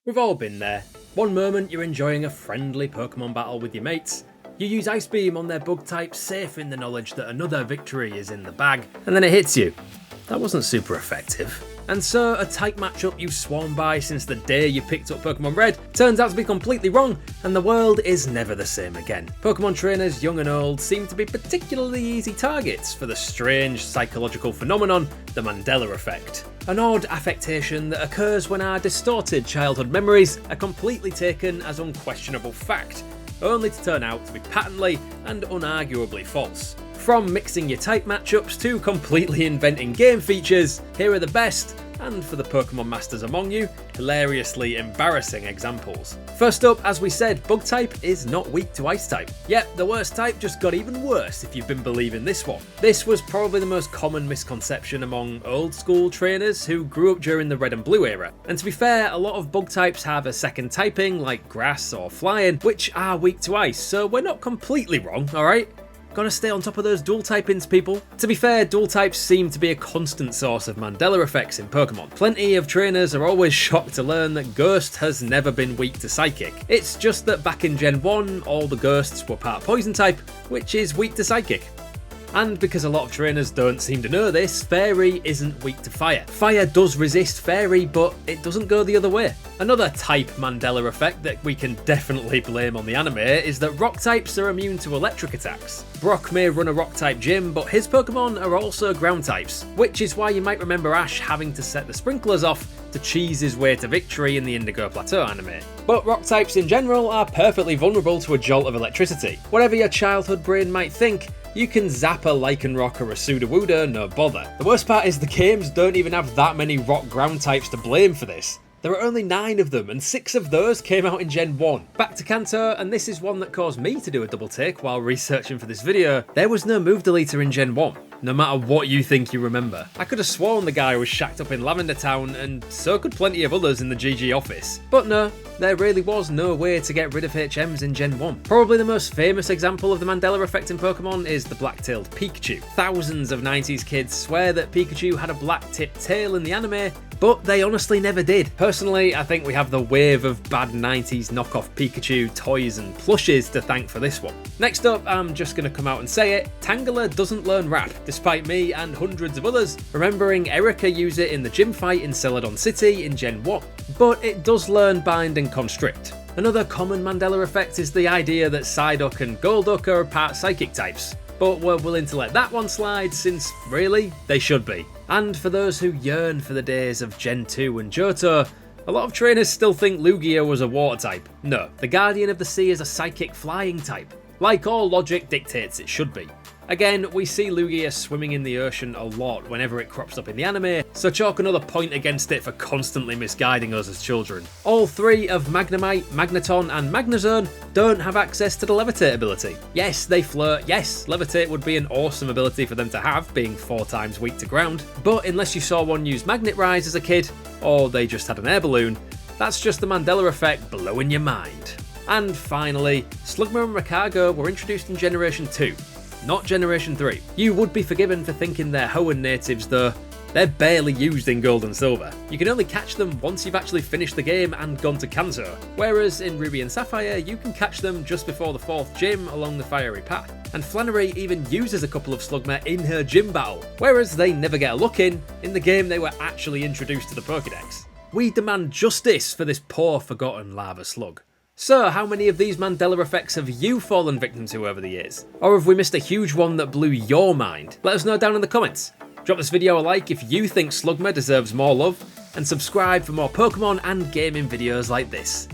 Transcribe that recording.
We've all been there. One moment you're enjoying a friendly Pokemon battle with your mates, you use Ice Beam on their bug type safe in the knowledge that another victory is in the bag, and then it hits you. That wasn't super effective. And so a type matchup you've sworn by since the day you picked up Pokemon Red turns out to be completely wrong, and the world is never the same again. Pokemon trainers young and old seem to be particularly easy targets for the strange psychological phenomenon, the Mandela Effect. An odd affectation that occurs when our distorted childhood memories are completely taken as unquestionable fact, only to turn out to be patently and unarguably false. From mixing your type matchups to completely inventing game features, here are the best, and for the Pokémon Masters among you, hilariously embarrassing examples. First up, as we said, bug type is not weak to ice type. Yep, the worst type just got even worse if you've been believing this one. This was probably the most common misconception among old school trainers who grew up during the red and blue era. And to be fair, a lot of bug types have a second typing like grass or flying, which are weak to ice, so we're not completely wrong, alright? Gotta stay on top of those dual typings, people. To be fair, dual types seem to be a constant source of Mandela effects in Pokemon. Plenty of trainers are always shocked to learn that Ghost has never been weak to Psychic. It's just that back in Gen 1, all the Ghosts were part Poison type, which is weak to Psychic. And because a lot of trainers don't seem to know this, Fairy isn't weak to Fire. Fire does resist Fairy, but it doesn't go the other way. Another type Mandela effect that we can definitely blame on the anime is that Rock types are immune to electric attacks. Brock may run a Rock type gym, but his Pokemon are also Ground types, which is why you might remember Ash having to set the sprinklers off to cheese his way to victory in the Indigo Plateau anime. But Rock types in general are perfectly vulnerable to a jolt of electricity. Whatever your childhood brain might think, you can zap a Lycanroc or a Sudowoodo, no bother. The worst part is the games don't even have that many rock ground types to blame for this. There are only 9 of them, and 6 of those came out in Gen 1. Back to Kanto, and this is one that caused me to do a double take while researching for this video. There was no move deleter in Gen 1, no matter what you think you remember. I could have sworn the guy was shacked up in Lavender Town, and so could plenty of others in the GG office. But no, there really was no way to get rid of HMs in Gen 1. Probably the most famous example of the Mandela effect in Pokemon is the black-tailed Pikachu. Thousands of 90s kids swear that Pikachu had a black-tipped tail in the anime, but they honestly never did. Personally, I think we have the wave of bad 90s knockoff Pikachu toys and plushes to thank for this one. Next up, I'm just going to come out and say it, Tangela doesn't learn Rap, despite me and hundreds of others remembering Erika use it in the gym fight in Celadon City in Gen 1. But it does learn Bind and Constrict. Another common Mandela effect is the idea that Psyduck and Golduck are part Psychic types, but we're willing to let that one slide since, really, they should be. And for those who yearn for the days of Gen 2 and Johto, a lot of trainers still think Lugia was a water type. No, the Guardian of the Sea is a Psychic flying type, like all logic dictates it should be. Again, we see Lugia swimming in the ocean a lot whenever it crops up in the anime, so chalk another point against it for constantly misguiding us as children. All 3 of Magnemite, Magneton and Magnezone don't have access to the Levitate ability. Yes, they float, yes, Levitate would be an awesome ability for them to have, being 4 times weak to ground, but unless you saw one use Magnet Rise as a kid, or they just had an air balloon, that's just the Mandela effect blowing your mind. And finally, Slugma and Rakago were introduced in Generation 2. Not Generation 3. You would be forgiven for thinking they're Hoenn natives though. They're barely used in Gold and Silver. You can only catch them once you've actually finished the game and gone to Kanto, whereas in Ruby and Sapphire you can catch them just before the 4th gym along the Fiery Path. And Flannery even uses a couple of Slugma in her gym battle, whereas they never get a look in the game they were actually introduced to the Pokédex. We demand justice for this poor forgotten lava slug. So, how many of these Mandela effects have you fallen victim to over the years? Or have we missed a huge one that blew your mind? Let us know down in the comments. Drop this video a like if you think Slugma deserves more love, and subscribe for more Pokemon and gaming videos like this.